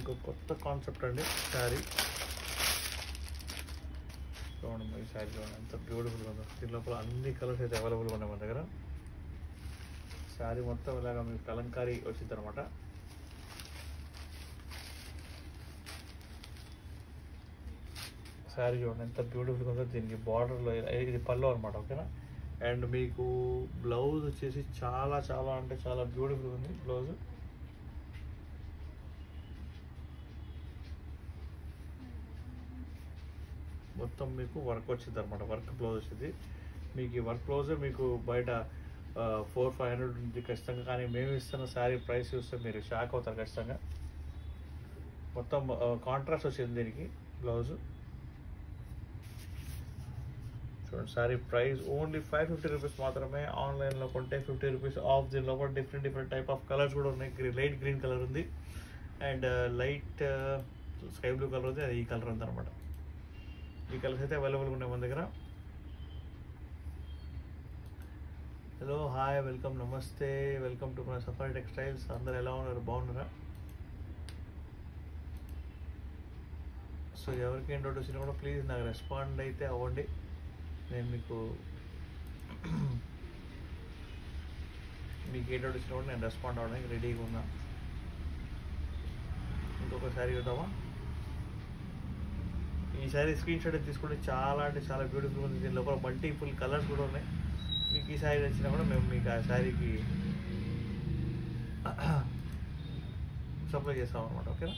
ఇంకో కొత్త కాన్సెప్ట్ అండి శారీ. చూడండి ఈ శారీ చూడండి ఎంత బ్యూటిఫుల్గా ఉందో. దీని లోపల అన్ని కలర్స్ అయితే అవైలబుల్గా ఉన్నాయి మన దగ్గర. శారీ మొత్తం ఇలాగా మీకు కలంకారీ వచ్చింది అనమాట. శారీ చూడండి ఎంత బ్యూటిఫుల్గా ఉందో. దీనికి బార్డర్లో ఇది పళ్ళు అనమాట, ఓకేనా. అండ్ మీకు బ్లౌజ్ వచ్చేసి చాలా చాలా అంటే చాలా బ్యూటిఫుల్గా ఉంది బ్లౌజ్. మొత్తం మీకు వర్క్ వచ్చింది అనమాట, వర్క్ బ్లౌజ్ వచ్చింది మీకు. ఈ వర్క్ బ్లౌజ్ మీకు బయట 400-500 ఉంది ఖచ్చితంగా, కానీ మేము ఇస్తున్న శారీ ప్రైస్ చూస్తే మీరు షాక్ అవుతారు ఖచ్చితంగా. మొత్తం కాంట్రాస్ట్ వచ్చింది దీనికి బ్లౌజ్. చూడండి శారీ ప్రైస్ ఓన్లీ 550 రూపీస్ మాత్రమే. ఆన్లైన్లో కొంటే 50 రూపీస్ ఆఫ్. దీనిలో కూడా డిఫరెంట్ టైప్ ఆఫ్ కలర్స్ కూడా ఉన్నాయి. లైట్ గ్రీన్ కలర్ ఉంది and light sky blue colour ఉంది, అది ఈ కలర్ ఉంది అనమాట. ఈ కలర్స్ అయితే అవైలబుల్గా ఉన్నాయి మన దగ్గర. హలో, హాయ్, వెల్కమ్, నమస్తే, వెల్కమ్ టు మన సఫారీ టెక్స్టైల్స్. అందరు ఎలా ఉన్నారు, బాగున్నారా? సో ఎవరికి ఏం డౌట్ వచ్చినా కూడా ప్లీజ్ నాకు రెస్పాండ్ అయితే అవ్వండి. నేను మీకు ఏ డౌట్ వచ్చినా కూడా నేను రెస్పాండ్ అవ్వడానికి రెడీగా ఉన్నా. ఇంకొక శారీ చూద్దామా? ఈ శారీ స్క్రీన్ షాట్ తీసుకుంటే చాలా అంటే చాలా బ్యూటిఫుల్ ఉంది. దీని లోపల మల్టిపుల్ కలర్స్ కూడా ఉన్నాయి. మీకు ఈ శారీ నచ్చినా కూడా మేము మీకు ఆ శారీకి సప్లై చేస్తాం అనమాట, ఓకేనా.